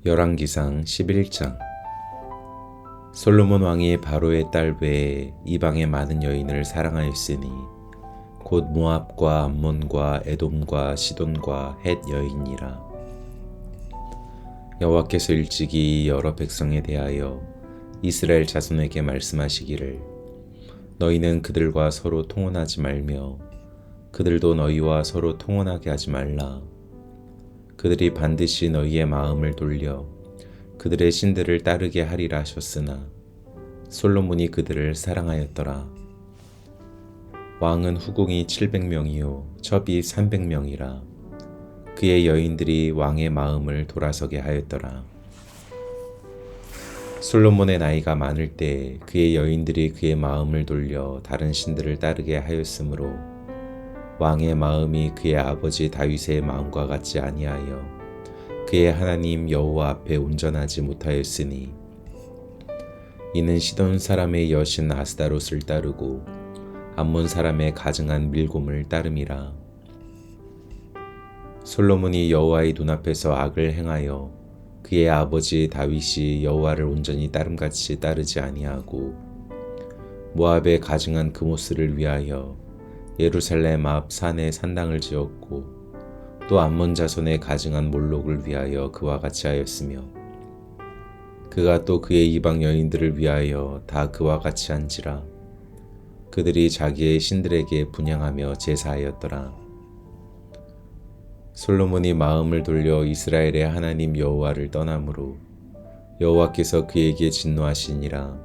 열왕기상 11장. 솔로몬 왕이 바로의 딸 외에 이방의 많은 여인을 사랑하였으니 곧 모압과 암몬과 에돔과 시돈과 헷 여인이라. 여호와께서 일찍이 여러 백성에 대하여 이스라엘 자손에게 말씀하시기를 너희는 그들과 서로 통혼하지 말며 그들도 너희와 서로 통혼하게 하지 말라. 그들이 반드시 너희의 마음을 돌려 그들의 신들을 따르게 하리라 하셨으나 솔로몬이 그들을 사랑하였더라. 왕은 후궁이 700명이요 첩이 300명이라. 그의 여인들이 왕의 마음을 돌아서게 하였더라. 솔로몬의 나이가 많을 때 그의 여인들이 그의 마음을 돌려 다른 신들을 따르게 하였으므로 왕의 마음이 그의 아버지 다윗의 마음과 같지 아니하여 그의 하나님 여호와 앞에 온전하지 못하였으니 이는 시돈 사람의 여신 아스다롯을 따르고 암몬 사람의 가증한 밀곰을 따름이라. 솔로몬이 여호와의 눈앞에서 악을 행하여 그의 아버지 다윗이 여호와를 온전히 따름같이 따르지 아니하고 모압의 가증한 그모스를 위하여 예루살렘 앞 산에 산당을 지었고 또 암몬 자손의 가증한 몰록을 위하여 그와 같이 하였으며 그가 또 그의 이방 여인들을 위하여 다 그와 같이 한지라. 그들이 자기의 신들에게 분향하며 제사하였더라. 솔로몬이 마음을 돌려 이스라엘의 하나님 여호와를 떠나므로 여호와께서 그에게 진노하시니라.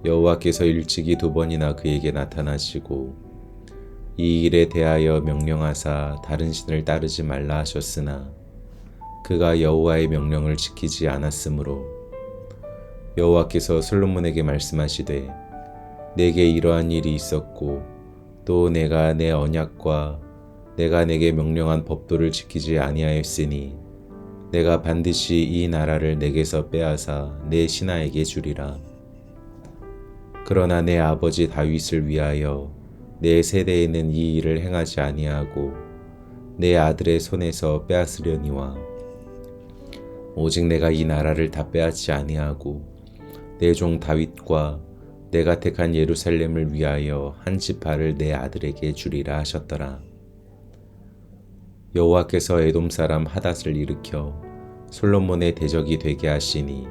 여호와께서 일찍이 2번이나 그에게 나타나시고 이 일에 대하여 명령하사 다른 신을 따르지 말라 하셨으나 그가 여호와의 명령을 지키지 않았으므로 여호와께서 솔로몬에게 말씀하시되 내게 이러한 일이 있었고 또 내가 내 언약과 내가 내게 명령한 법도를 지키지 아니하였으니 내가 반드시 이 나라를 내게서 빼앗아 내 신하에게 주리라. 그러나 내 아버지 다윗을 위하여 내 세대에는 이 일을 행하지 아니하고 내 아들의 손에서 빼앗으려니와 오직 내가 이 나라를 다 빼앗지 아니하고 내 종 다윗과 내가 택한 예루살렘을 위하여 한 지파를 내 아들에게 주리라 하셨더라. 여호와께서 에돔 사람 하닷을 일으켜 솔로몬의 대적이 되게 하시니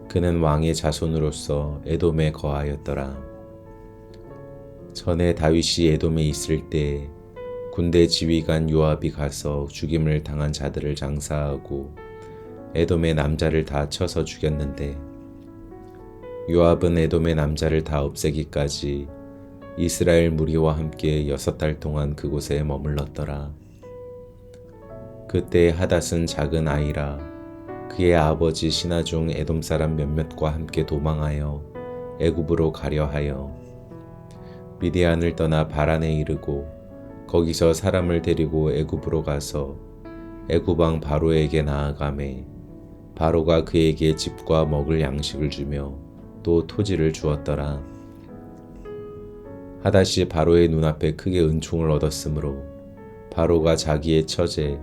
그는 왕의 자손으로서 에돔에 거하였더라. 전에 다윗이 에돔에 있을 때 군대 지휘관 요압이 가서 죽임을 당한 자들을 장사하고 에돔의 남자를 다 쳐서 죽였는데 요압은 에돔의 남자를 다 없애기까지 이스라엘 무리와 함께 6달 동안 그곳에 머물렀더라. 그때 하닷은 작은 아이라 그의 아버지 신하 중 에돔 사람 몇몇과 함께 도망하여 애굽으로 가려 하여 미디안을 떠나 바란에 이르고 거기서 사람을 데리고 애굽으로 가서 애굽 왕 바로에게 나아가매 바로가 그에게 집과 먹을 양식을 주며 또 토지를 주었더라. 하닷이 바로의 눈앞에 크게 은총을 얻었으므로 바로가 자기의 처제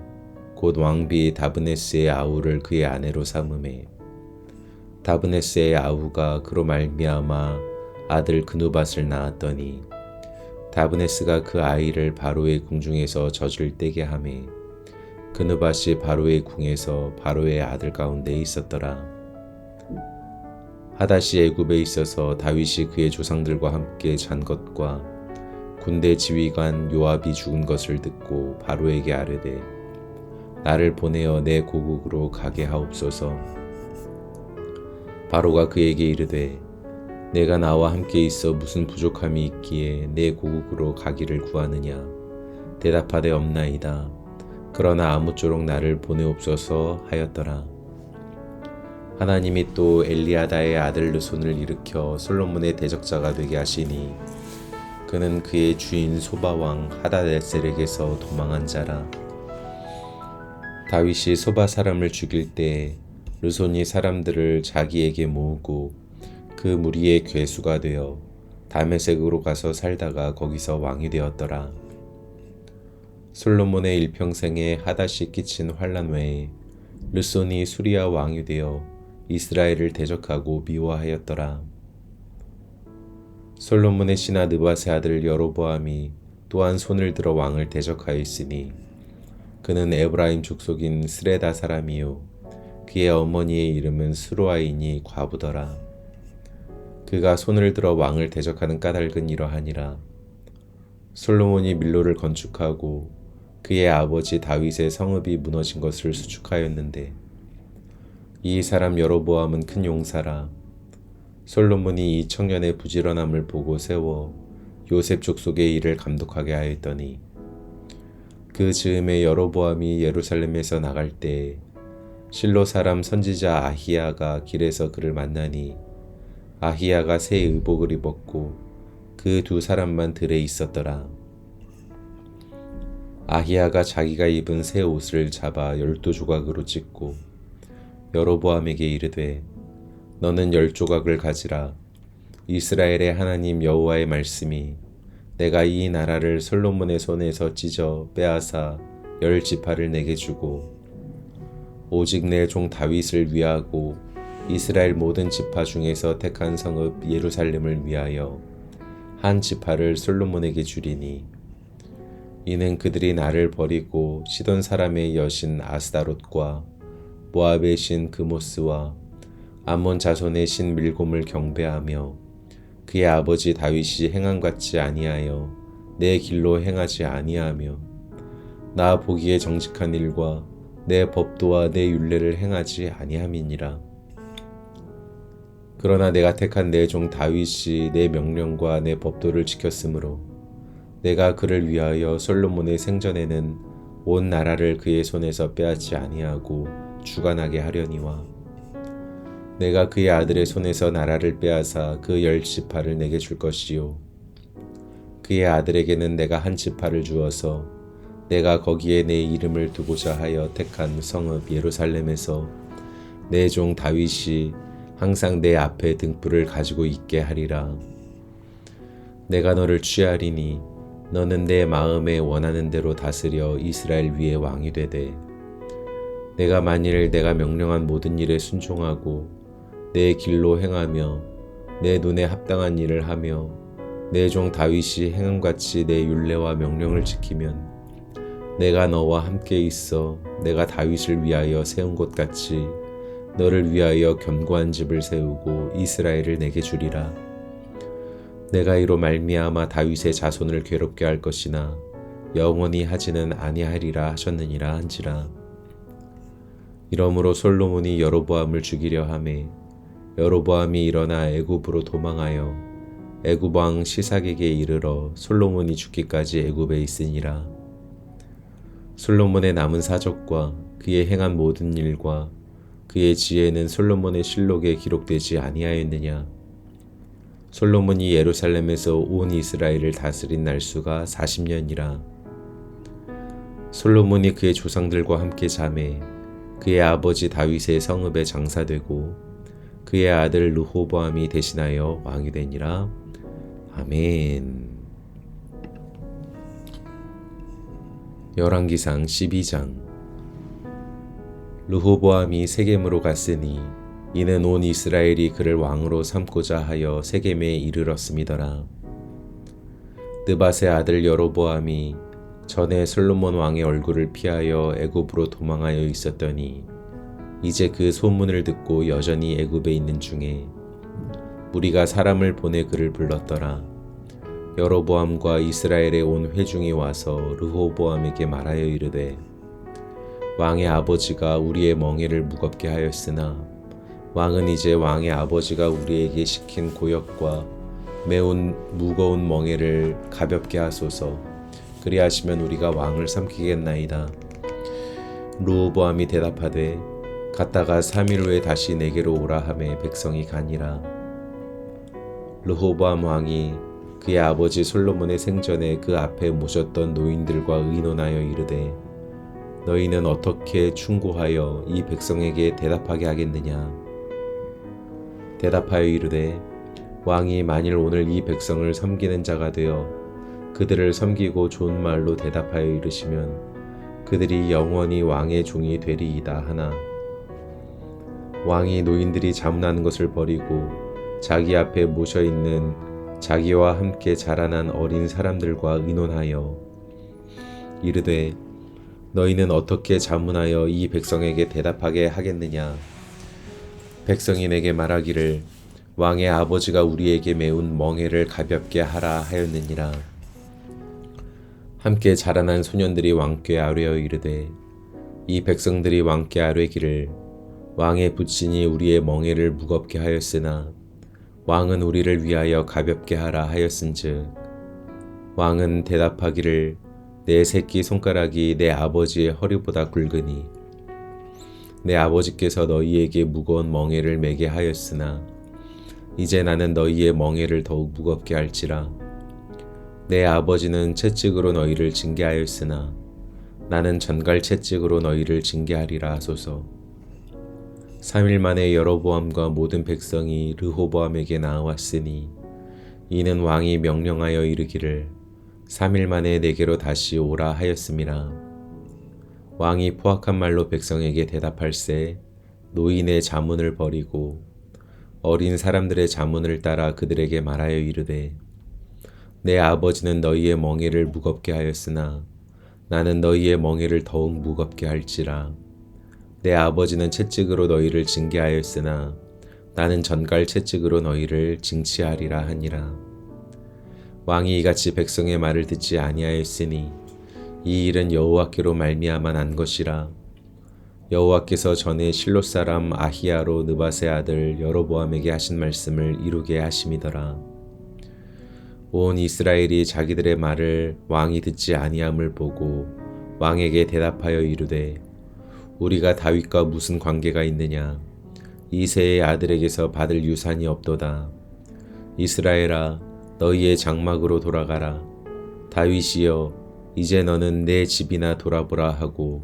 곧 왕비 다브네스의 아우를 그의 아내로 삼으매 다브네스의 아우가 그로 말미암아 아들 그누밧을 낳았더니 다브네스가 그 아이를 바로의 궁중에서 젖을 떼게 하매 그누밧이 바로의 궁에서 바로의 아들 가운데 있었더라. 하닷이 애굽에 있어서 다윗이 그의 조상들과 함께 잔 것과 군대 지휘관 요압이 죽은 것을 듣고 바로에게 아뢰되 나를 보내어 내 고국으로 가게 하옵소서. 바로가 그에게 이르되 내가 나와 함께 있어 무슨 부족함이 있기에 내 고국으로 가기를 구하느냐. 대답하되 없나이다. 그러나 아무쪼록 나를 보내옵소서 하였더라. 하나님이 또 엘리아다의 아들 르손을 일으켜 솔로몬의 대적자가 되게 하시니 그는 그의 주인 소바왕 하다데셀에게서 도망한 자라. 다윗이 소바 사람을 죽일 때 르손이 사람들을 자기에게 모으고 그 무리의 괴수가 되어 다메섹으로 가서 살다가 거기서 왕이 되었더라. 솔로몬의 일평생에 하닷이 끼친 환난 외에 르손이 수리아 왕이 되어 이스라엘을 대적하고 미워하였더라. 솔로몬의 신하 느밧의 아들 여로보암이 또한 손을 들어 왕을 대적하였으니 그는 에브라임 족속인 스레다 사람이요 그의 어머니의 이름은 스루아이니 과부더라. 그가 손을 들어 왕을 대적하는 까닭은 이러하니라. 솔로몬이 밀로를 건축하고 그의 아버지 다윗의 성읍이 무너진 것을 수축하였는데 이 사람 여로보암은 큰 용사라. 솔로몬이 이 청년의 부지런함을 보고 세워 요셉 족속의 일을 감독하게 하였더니 그 즈음에 여로보암이 예루살렘에서 나갈 때 실로 사람 선지자 아히야가 길에서 그를 만나니 아히야가 새 의복을 입었고 그 두 사람만 들에 있었더라. 아히야가 자기가 입은 새 옷을 잡아 12조각으로 찢고 여로보암에게 이르되 너는 10조각을 가지라. 이스라엘의 하나님 여호와의 말씀이 내가 이 나라를 솔로몬의 손에서 찢어 빼앗아 10지파를 내게 주고 오직 내 종 다윗을 위하고 이스라엘 모든 지파 중에서 택한 성읍 예루살렘을 위하여 한 지파를 솔로몬에게 주리니 이는 그들이 나를 버리고 시돈 사람의 여신 아스다롯과 모압의 신 그모스와 암몬 자손의 신 밀곰을 경배하며 그의 아버지 다윗이 행함같이 아니하여 내 길로 행하지 아니하며 나 보기에 정직한 일과 내 법도와 내 율례를 행하지 아니함이니라. 그러나 내가 택한 내 종 다윗이 내 명령과 내 법도를 지켰으므로 내가 그를 위하여 솔로몬의 생전에는 온 나라를 그의 손에서 빼앗지 아니하고 주관하게 하려니와 내가 그의 아들의 손에서 나라를 빼앗아 그 10지파를 내게 줄 것이요 그의 아들에게는 내가 한 지파를 주어서 내가 거기에 내 이름을 두고자 하여 택한 성읍 예루살렘에서 내 종 다윗이 항상 내 앞에 등불을 가지고 있게 하리라. 내가 너를 취하리니 너는 내 마음에 원하는 대로 다스려 이스라엘 위에 왕이 되되 내가 만일 내가 명령한 모든 일에 순종하고 내 길로 행하며 내 눈에 합당한 일을 하며 내 종 다윗이 행함같이 내 율례와 명령을 지키면 내가 너와 함께 있어 내가 다윗을 위하여 세운 것 같이 너를 위하여 견고한 집을 세우고 이스라엘을 내게 주리라. 내가 이로 말미암아 다윗의 자손을 괴롭게 할 것이나 영원히 하지는 아니하리라 하셨느니라 한지라. 이러므로 솔로몬이 여로보암을 죽이려 하매 여로보암이 일어나 애굽으로 도망하여 애굽 왕 시삭에게 이르러 솔로몬이 죽기까지 애굽에 있으니라. 솔로몬의 남은 사적과 그의 행한 모든 일과 그의 지혜는 솔로몬의 실록에 기록되지 아니하였느냐. 솔로몬이 예루살렘에서 온 이스라엘을 다스린 날수가 40년이라. 솔로몬이 그의 조상들과 함께 잠에 그의 아버지 다윗의 성읍에 장사되고 그의 아들 르호보암이 대신하여 왕이 되니라. 아멘. 열왕기상 12장. 르호보암이 세겜으로 갔으니 이는 온 이스라엘이 그를 왕으로 삼고자 하여 세겜에 이르렀음이더라. 느밧의 아들 여로보암이 전에 솔로몬 왕의 얼굴을 피하여 애굽으로 도망하여 있었더니 이제 그 소문을 듣고 여전히 애굽에 있는 중에 무리가 사람을 보내 그를 불렀더라. 여로보암과 이스라엘의 온 회중이 와서 르호보암에게 말하여 이르되 왕의 아버지가 우리의 멍에를 무겁게 하였으나 왕은 이제 왕의 아버지가 우리에게 시킨 고역과 매우 무거운 멍에를 가볍게 하소서. 그리하시면 우리가 왕을 삼키겠나이다. 르호보암이 대답하되 갔다가 3일 후에 다시 내게로 오라 하매 백성이 가니라. 르호보암 왕이 그의 아버지 솔로몬의 생전에 그 앞에 모셨던 노인들과 의논하여 이르되 너희는 어떻게 충고하여 이 백성에게 대답하게 하겠느냐. 대답하여 이르되 왕이 만일 오늘 이 백성을 섬기는 자가 되어 그들을 섬기고 좋은 말로 대답하여 이르시면 그들이 영원히 왕의 종이 되리이다 하나 왕이 노인들이 자문하는 것을 버리고 자기 앞에 모셔 있는 자기와 함께 자라난 어린 사람들과 의논하여 이르되 너희는 어떻게 자문하여 이 백성에게 대답하게 하겠느냐. 백성이 내게 말하기를 왕의 아버지가 우리에게 메운 멍에를 가볍게 하라 하였느니라. 함께 자라난 소년들이 왕께 아뢰어 이르되 이 백성들이 왕께 아뢰기를 왕의 부친이 우리의 멍에를 무겁게 하였으나 왕은 우리를 위하여 가볍게 하라 하였은즉 왕은 대답하기를 내 새끼 손가락이 내 아버지의 허리보다 굵으니 내 아버지께서 너희에게 무거운 멍에를 매게 하였으나 이제 나는 너희의 멍에를 더욱 무겁게 할지라. 내 아버지는 채찍으로 너희를 징계하였으나 나는 전갈 채찍으로 너희를 징계하리라 하소서. 3일 만에 여로보암과 모든 백성이 르호보암에게 나아왔으니 이는 왕이 명령하여 이르기를 3일 만에 내게로 다시 오라 하였음이라. 왕이 포악한 말로 백성에게 대답할세 노인의 자문을 버리고 어린 사람들의 자문을 따라 그들에게 말하여 이르되 내 아버지는 너희의 멍에를 무겁게 하였으나 나는 너희의 멍에를 더욱 무겁게 할지라. 내 아버지는 채찍으로 너희를 징계하였으나 나는 전갈 채찍으로 너희를 징치하리라 하니라. 왕이 이같이 백성의 말을 듣지 아니하였으니 이 일은 여호와께로 말미암아 난 것이라. 여호와께서 전에 실롯 사람 아히야로 느밧의 아들 여로보암에게 하신 말씀을 이루게 하심이더라. 온 이스라엘이 자기들의 말을 왕이 듣지 아니함을 보고 왕에게 대답하여 이르되 우리가 다윗과 무슨 관계가 있느냐. 이새의 아들에게서 받을 유산이 없도다. 이스라엘아 너희의 장막으로 돌아가라. 다윗이여 이제 너는 내 집이나 돌아보라 하고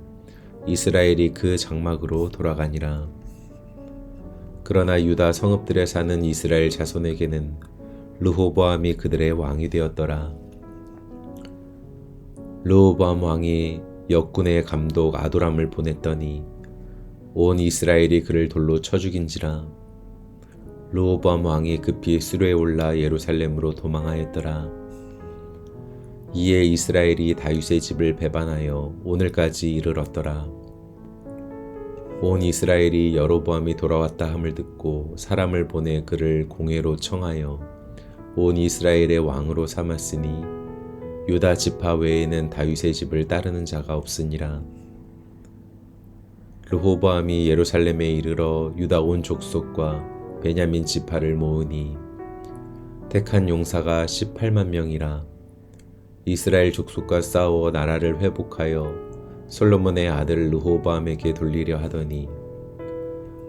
이스라엘이 그 장막으로 돌아가니라. 그러나 유다 성읍들에 사는 이스라엘 자손에게는 르호보암이 그들의 왕이 되었더라. 르호보암 왕이 역군의 감독 아도람을 보냈더니 온 이스라엘이 그를 돌로 쳐 죽인지라. 르호보암 왕이 급히 수레에 올라 예루살렘으로 도망하였더라. 이에 이스라엘이 다윗의 집을 배반하여 오늘까지 이르렀더라. 온 이스라엘이 여로보암이 돌아왔다 함을 듣고 사람을 보내 그를 공회로 청하여 온 이스라엘의 왕으로 삼았으니 유다 지파 외에는 다윗의 집을 따르는 자가 없으니라. 르호보암이 예루살렘에 이르러 유다 온 족속과 베냐민 지파를 모으니 택한 용사가 18만 명이라. 이스라엘 족속과 싸워 나라를 회복하여 솔로몬의 아들 르호보암에게 돌리려 하더니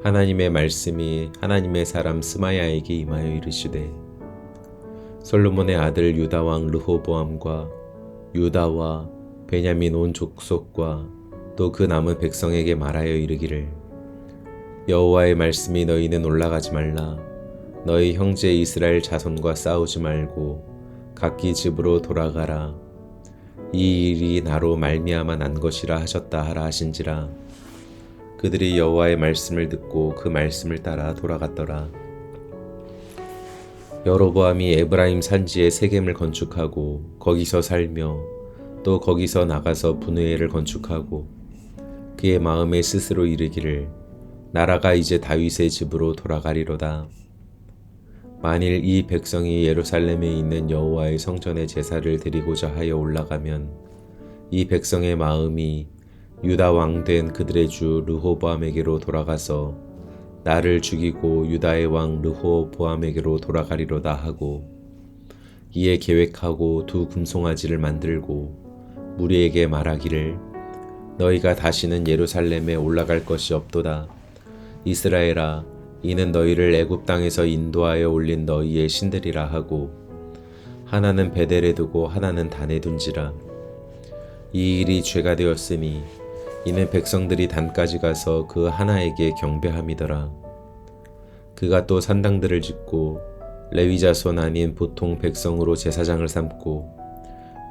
하나님의 말씀이 하나님의 사람 스마야에게 임하여 이르시되 솔로몬의 아들 유다 왕 르호보암과 유다와 베냐민 온 족속과 또 그 남은 백성에게 말하여 이르기를 여호와의 말씀이 너희는 올라가지 말라. 너희 형제 이스라엘 자손과 싸우지 말고 각기 집으로 돌아가라. 이 일이 나로 말미암아 난 것이라 하셨다 하라 하신지라. 그들이 여호와의 말씀을 듣고 그 말씀을 따라 돌아갔더라. 여로보암이 에브라임 산지에 세겜을 건축하고 거기서 살며 또 거기서 나가서 분회를 건축하고 그의 마음에 스스로 이르기를 나라가 이제 다윗의 집으로 돌아가리로다. 만일 이 백성이 예루살렘에 있는 여호와의 성전에 제사를 드리고자 하여 올라가면 이 백성의 마음이 유다 왕 된 그들의 주 르호보암에게로 돌아가서 나를 죽이고 유다의 왕 르호보암에게로 돌아가리로다 하고 이에 계획하고 두 금송아지를 만들고 무리에게 말하기를 너희가 다시는 예루살렘에 올라갈 것이 없도다. 이스라엘아 이는 너희를 애굽 땅에서 인도하여 올린 너희의 신들이라 하고 하나는 베델에 두고 하나는 단에 둔지라. 이 일이 죄가 되었으니 이는 백성들이 단까지 가서 그 하나에게 경배함이더라. 그가 또 산당들을 짓고 레위 자손 아닌 보통 백성으로 제사장을 삼고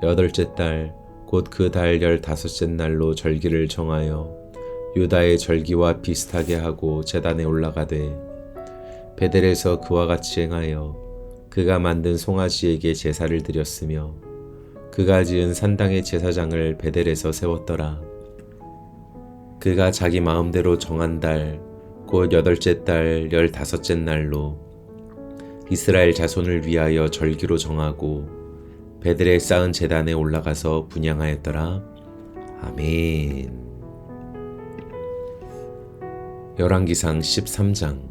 8째 달 곧 그 달 15째 날로 절기를 정하여 유다의 절기와 비슷하게 하고 제단에 올라가되 베델에서 그와 같이 행하여 그가 만든 송아지에게 제사를 드렸으며 그가 지은 산당의 제사장을 베델에서 세웠더라. 그가 자기 마음대로 정한 달 곧 8째 달 15째 날로 이스라엘 자손을 위하여 절기로 정하고 베델에 쌓은 제단에 올라가서 분향하였더라. 아멘. 열왕기상 13장.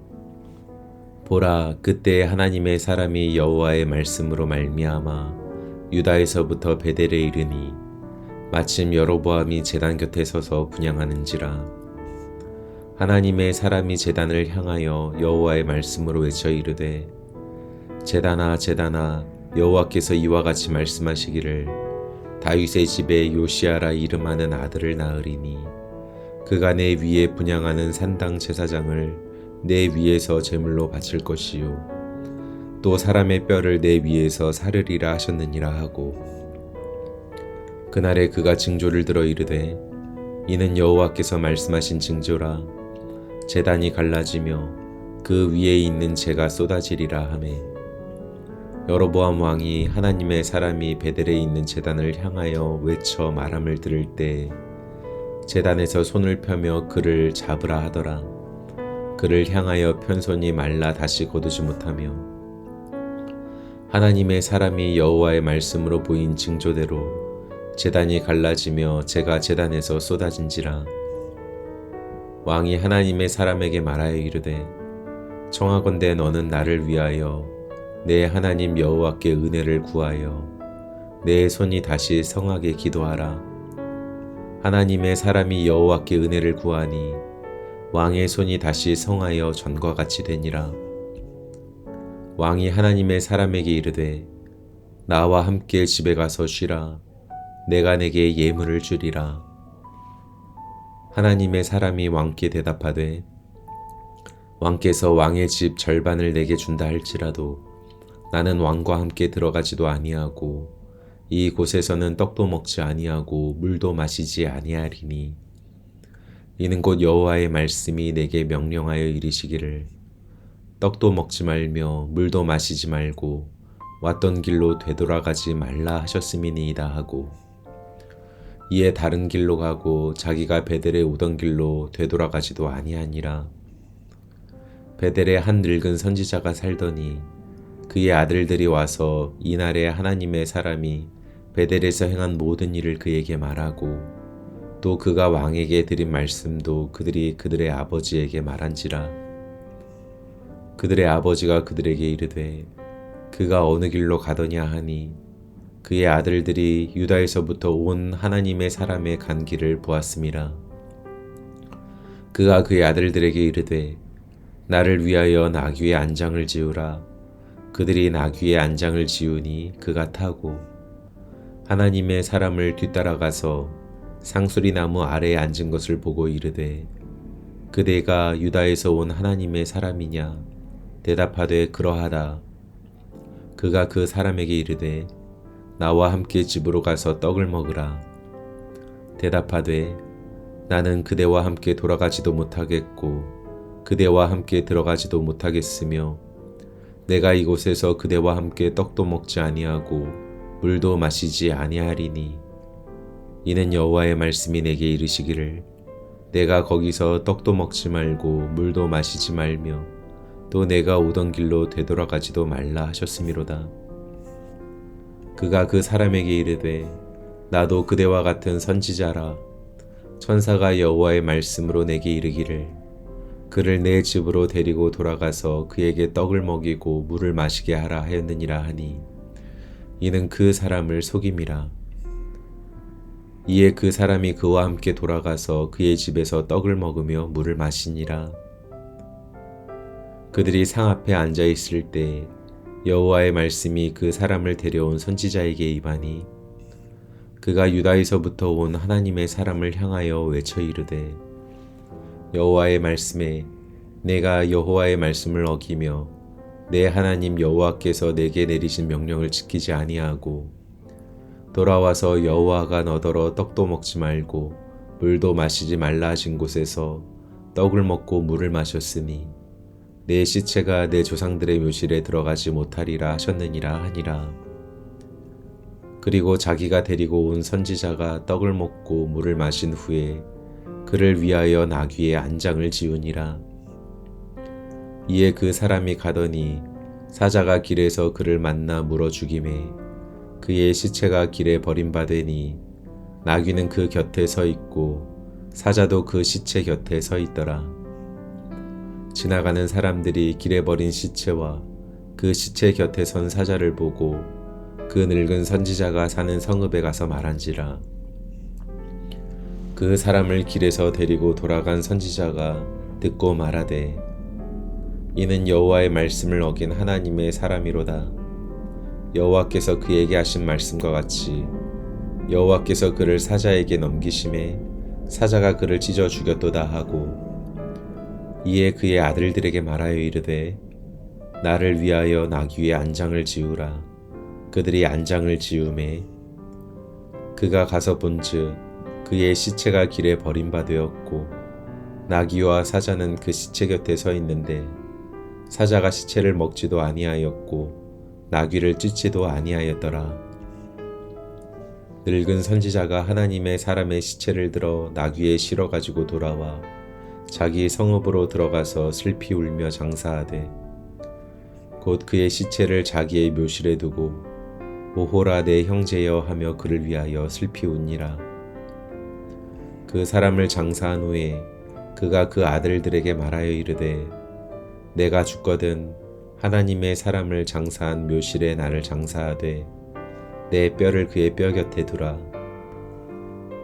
보라, 그때 하나님의 사람이 여호와의 말씀으로 말미암아 유다에서부터 베델에 이르니 마침 여로보암이 제단 곁에 서서 분향하는지라. 하나님의 사람이 제단을 향하여 여호와의 말씀으로 외쳐 이르되 제단아 제단아, 여호와께서 이와 같이 말씀하시기를 다윗의 집에 요시아라 이름하는 아들을 낳으리니 그가 내 위에 분향하는 산당 제사장을 내 위에서 제물로 바칠 것이요 또 사람의 뼈를 내 위에서 사르리라 하셨느니라 하고 그날에 그가 징조를 들어 이르되 이는 여호와께서 말씀하신 징조라. 제단이 갈라지며 그 위에 있는 재가 쏟아지리라 하매 여로보암 왕이 하나님의 사람이 베델에 있는 제단을 향하여 외쳐 말함을 들을 때 제단에서 손을 펴며 그를 잡으라 하더라. 그를 향하여 편손이 말라 다시 거두지 못하며 하나님의 사람이 여호와의 말씀으로 보인 징조대로 제단이 갈라지며 재가 제단에서 쏟아진지라. 왕이 하나님의 사람에게 말하여 이르되 청하건대 너는 나를 위하여 내 하나님 여호와께 은혜를 구하여 내 손이 다시 성하게 기도하라. 하나님의 사람이 여호와께 은혜를 구하니 왕의 손이 다시 성하여 전과 같이 되니라. 왕이 하나님의 사람에게 이르되 나와 함께 집에 가서 쉬라. 내가 내게 예물을 주리라. 하나님의 사람이 왕께 대답하되 왕께서 왕의 집 절반을 내게 준다 할지라도 나는 왕과 함께 들어가지도 아니하고 이 곳에서는 떡도 먹지 아니하고 물도 마시지 아니하리니 이는 곧 여호와의 말씀이 내게 명령하여 이르시기를 떡도 먹지 말며 물도 마시지 말고 왔던 길로 되돌아가지 말라 하셨음이니이다 하고 이에 다른 길로 가고 자기가 베델에 오던 길로 되돌아가지도 아니하니라. 베델에 한 늙은 선지자가 살더니 그의 아들들이 와서 이날에 하나님의 사람이 베델에서 행한 모든 일을 그에게 말하고 또 그가 왕에게 드린 말씀도 그들이 그들의 아버지에게 말한지라. 그들의 아버지가 그들에게 이르되 그가 어느 길로 가더냐 하니 그의 아들들이 유다에서부터 온 하나님의 사람의 간 길을 보았음이라. 그가 그의 아들들에게 이르되 나를 위하여 나귀의 안장을 지으라. 그들이 나귀의 안장을 지으니 그가 타고 하나님의 사람을 뒤따라가서 상수리 나무 아래에 앉은 것을 보고 이르되 그대가 유다에서 온 하나님의 사람이냐? 대답하되 그러하다. 그가 그 사람에게 이르되 나와 함께 집으로 가서 떡을 먹으라. 대답하되 나는 그대와 함께 돌아가지도 못하겠고 그대와 함께 들어가지도 못하겠으며 내가 이곳에서 그대와 함께 떡도 먹지 아니하고 물도 마시지 아니하리니 이는 여호와의 말씀이 내게 이르시기를 내가 거기서 떡도 먹지 말고 물도 마시지 말며 또 내가 오던 길로 되돌아가지도 말라 하셨음이로다. 그가 그 사람에게 이르되 나도 그대와 같은 선지자라. 천사가 여호와의 말씀으로 내게 이르기를 그를 내 집으로 데리고 돌아가서 그에게 떡을 먹이고 물을 마시게 하라 하였느니라 하니 이는 그 사람을 속임이라. 이에 그 사람이 그와 함께 돌아가서 그의 집에서 떡을 먹으며 물을 마시니라. 그들이 상 앞에 앉아 있을 때 여호와의 말씀이 그 사람을 데려온 선지자에게 임하니 그가 유다에서부터 온 하나님의 사람을 향하여 외쳐 이르되 여호와의 말씀에 내가 여호와의 말씀을 어기며 내 하나님 여호와께서 내게 내리신 명령을 지키지 아니하고 돌아와서 여호와가 너더러 떡도 먹지 말고 물도 마시지 말라 하신 곳에서 떡을 먹고 물을 마셨으니 내 시체가 내 조상들의 묘실에 들어가지 못하리라 하셨느니라 하니라. 그리고 자기가 데리고 온 선지자가 떡을 먹고 물을 마신 후에 그를 위하여 나귀의 안장을 지우니라. 이에 그 사람이 가더니 사자가 길에서 그를 만나 물어 죽임에 그의 시체가 길에 버림받으니 나귀는 그 곁에 서 있고 사자도 그 시체 곁에 서 있더라. 지나가는 사람들이 길에 버린 시체와 그 시체 곁에 선 사자를 보고 그 늙은 선지자가 사는 성읍에 가서 말한지라. 그 사람을 길에서 데리고 돌아간 선지자가 듣고 말하되 이는 여호와의 말씀을 어긴 하나님의 사람이로다. 여호와께서 그에게 하신 말씀과 같이 여호와께서 그를 사자에게 넘기심에 사자가 그를 찢어 죽였도다 하고 이에 그의 아들들에게 말하여 이르되 나를 위하여 나귀의 안장을 지우라. 그들이 안장을 지우매 그가 가서 본즉 그의 시체가 길에 버림받되었고 나귀와 사자는 그 시체 곁에 서 있는데 사자가 시체를 먹지도 아니하였고 나귀를 찢지도 아니하였더라. 늙은 선지자가 하나님의 사람의 시체를 들어 나귀에 실어 가지고 돌아와 자기 성읍으로 들어가서 슬피 울며 장사하되 곧 그의 시체를 자기의 묘실에 두고 오호라 내 형제여 하며 그를 위하여 슬피 웃니라. 그 사람을 장사한 후에 그가 그 아들들에게 말하여 이르되 내가 죽거든 하나님의 사람을 장사한 묘실에 나를 장사하되 내 뼈를 그의 뼈 곁에 두라.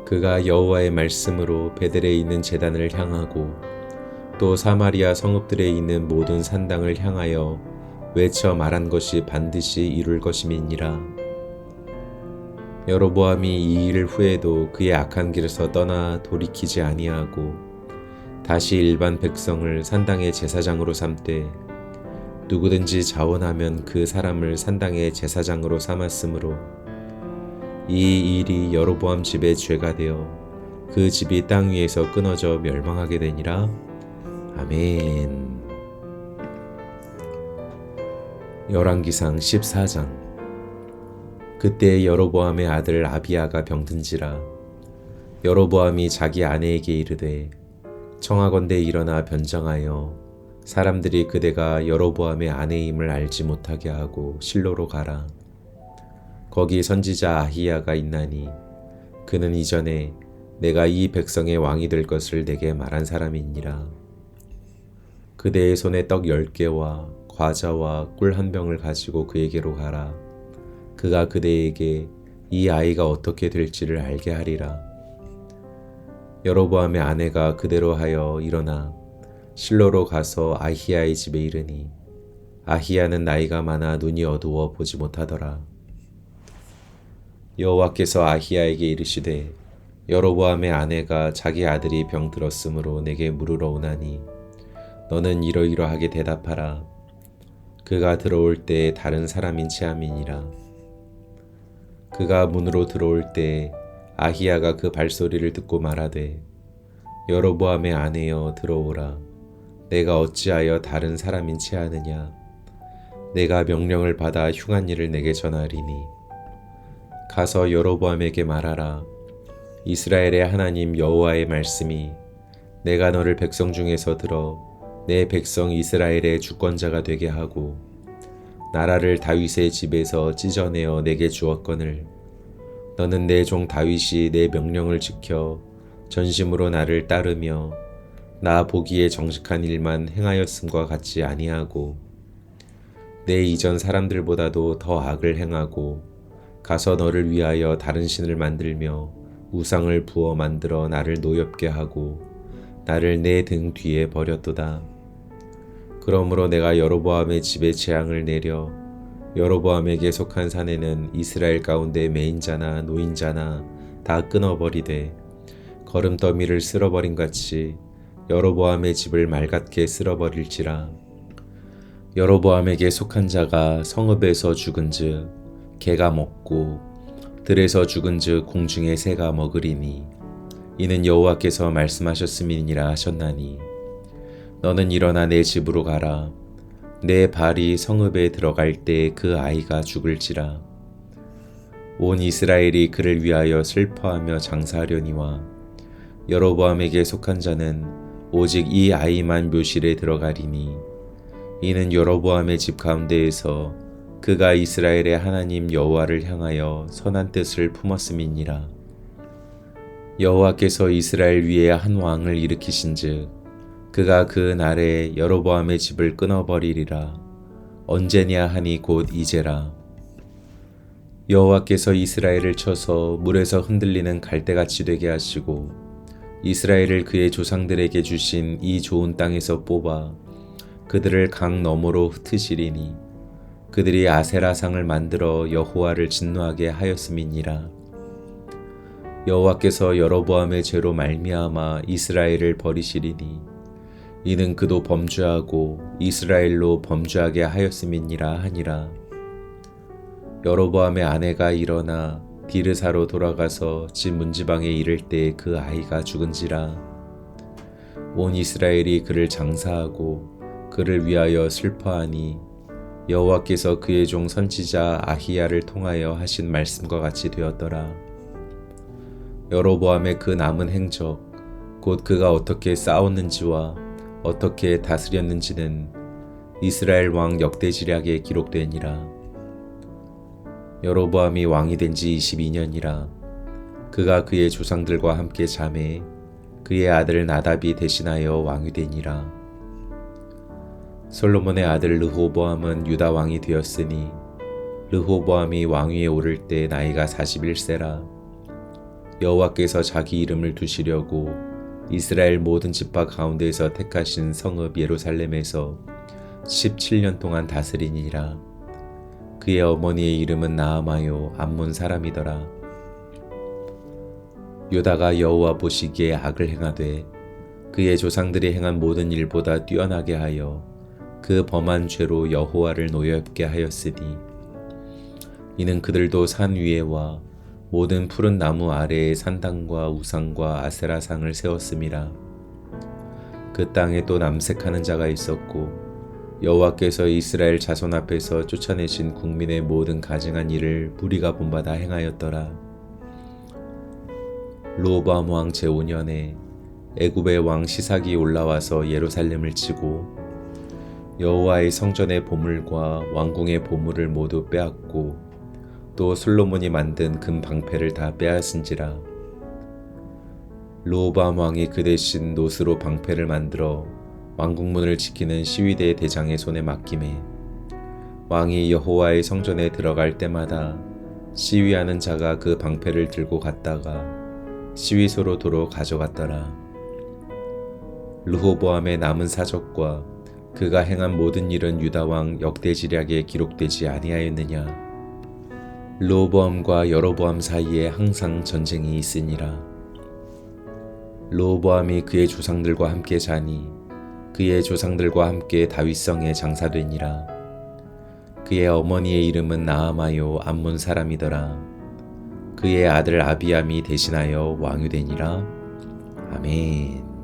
그가 여호와의 말씀으로 베델에 있는 제단을 향하고 또 사마리아 성읍들에 있는 모든 산당을 향하여 외쳐 말한 것이 반드시 이룰 것임이니라. 여로보암이 이 일을 후에도 그의 악한 길에서 떠나 돌이키지 아니하고 다시 일반 백성을 산당의 제사장으로 삼되 누구든지 자원하면 그 사람을 산당의 제사장으로 삼았으므로 이 일이 여로보암 집의 죄가 되어 그 집이 땅 위에서 끊어져 멸망하게 되니라. 아멘. 열왕기상 14장. 그때 여로보암의 아들 아비야가 병든지라. 여로보암이 자기 아내에게 이르되 청하건대 일어나 변장하여 사람들이 그대가 여로보암의 아내임을 알지 못하게 하고 실로로 가라. 거기 선지자 아히야가 있나니 그는 이전에 내가 이 백성의 왕이 될 것을 내게 말한 사람이니라. 그대의 손에 떡 10개와 과자와 꿀 한 병을 가지고 그에게로 가라. 그가 그대에게 이 아이가 어떻게 될지를 알게 하리라. 여로보암의 아내가 그대로 하여 일어나 실로로 가서 아히야의 집에 이르니 아히야는 나이가 많아 눈이 어두워 보지 못하더라. 여호와께서 아히야에게 이르시되 여로보암의 아내가 자기 아들이 병들었으므로 내게 물으러 오나니 너는 이러이러하게 대답하라. 그가 들어올 때에 다른 사람인 체함이니라. 그가 문으로 들어올 때에 아히야가 그 발소리를 듣고 말하되 여로보암의 아내여 들어오라. 내가 어찌하여 다른 사람인 체하느냐. 내가 명령을 받아 흉한 일을 내게 전하리니 가서 여로보암에게 말하라. 이스라엘의 하나님 여호와의 말씀이 내가 너를 백성 중에서 들어 내 백성 이스라엘의 주권자가 되게 하고 나라를 다윗의 집에서 찢어내어 내게 주었거늘 너는 내 종 다윗이 내 명령을 지켜 전심으로 나를 따르며 나 보기에 정직한 일만 행하였음과 같이 아니하고 내 이전 사람들보다도 더 악을 행하고 가서 너를 위하여 다른 신을 만들며 우상을 부어 만들어 나를 노엽게 하고 나를 내 등 뒤에 버렸도다. 그러므로 내가 여로보암의 집에 재앙을 내려 여로보암에게 속한 사내는 이스라엘 가운데 매인자나 노인자나 다 끊어버리되 거름더미를 쓸어버린 같이 여로보암의 집을 맑게 쓸어버릴지라. 여로보암에게 속한 자가 성읍에서 죽은즉 개가 먹고 들에서 죽은즉 공중의 새가 먹으리니 이는 여호와께서 말씀하셨음이니라 하셨나니 너는 일어나 내 집으로 가라. 내 발이 성읍에 들어갈 때 그 아이가 죽을지라. 온 이스라엘이 그를 위하여 슬퍼하며 장사하려니와 여로보암에게 속한 자는 오직 이 아이만 묘실에 들어가리니 이는 여로보암의 집 가운데에서 그가 이스라엘의 하나님 여호와를 향하여 선한 뜻을 품었음이니라. 여호와께서 이스라엘 위에 한 왕을 일으키신즉 그가 그 날에 여로보암의 집을 끊어버리리라. 언제냐 하니 곧 이제라. 여호와께서 이스라엘을 쳐서 물에서 흔들리는 갈대같이 되게 하시고 이스라엘을 그의 조상들에게 주신 이 좋은 땅에서 뽑아 그들을 강 너머로 흩으시리니 그들이 아세라상을 만들어 여호와를 진노하게 하였음이니라. 여호와께서 여로보암의 죄로 말미암아 이스라엘을 버리시리니 이는 그도 범죄하고 이스라엘로 범죄하게 하였음이니라 하니라. 여로보암의 아내가 일어나 디르사로 돌아가서 집 문지방에 이를 때 그 아이가 죽은지라. 온 이스라엘이 그를 장사하고 그를 위하여 슬퍼하니 여호와께서 그의 종 선지자 아히야를 통하여 하신 말씀과 같이 되었더라. 여로보암의 그 남은 행적 곧 그가 어떻게 싸웠는지와 어떻게 다스렸는지는 이스라엘 왕 역대지략에 기록되니라. 여로보암이 왕이 된 지 22년이라. 그가 그의 조상들과 함께 잠에 그의 아들 나답이 대신하여 왕이 되니라. 솔로몬의 아들 르호보암은 유다 왕이 되었으니 르호보암이 왕위에 오를 때 나이가 41세라. 여호와께서 자기 이름을 두시려고 이스라엘 모든 지파 가운데에서 택하신 성읍 예루살렘에서 17년 동안 다스리니라. 그의 어머니의 이름은 나아마요 암몬 사람이더라. 유다가 여호와 보시기에 악을 행하되 그의 조상들이 행한 모든 일보다 뛰어나게 하여 그 범한 죄로 여호와를 노엽게 하였으니 이는 그들도 산 위에와 모든 푸른 나무 아래에 산당과 우상과 아세라상을 세웠음이라. 그 땅에 또 남색하는 자가 있었고 여호와께서 이스라엘 자손 앞에서 쫓아내신 국민의 모든 가증한 일을 무리가 본받아 행하였더라. 르호보암 왕 제5년에 애굽의 왕 시삭이 올라와서 예루살렘을 치고 여호와의 성전의 보물과 왕궁의 보물을 모두 빼앗고 또 솔로몬이 만든 금 방패를 다 빼앗은지라. 르호보암 왕이 그 대신 노스로 방패를 만들어 왕궁문을 지키는 시위대 대장의 손에 맡기매 왕이 여호와의 성전에 들어갈 때마다 시위하는 자가 그 방패를 들고 갔다가 시위소로 도로 가져갔더라. 르호보암의 남은 사적과 그가 행한 모든 일은 유다 왕 역대지략에 기록되지 아니하였느냐. 르호보암과 여로보암 사이에 항상 전쟁이 있으니라. 르호보암이 그의 조상들과 함께 자니 그의 조상들과 함께 다윗성에 장사되니라. 그의 어머니의 이름은 나아마요 암몬 사람이더라. 그의 아들 아비암이 대신하여 왕이 되니라. 아멘.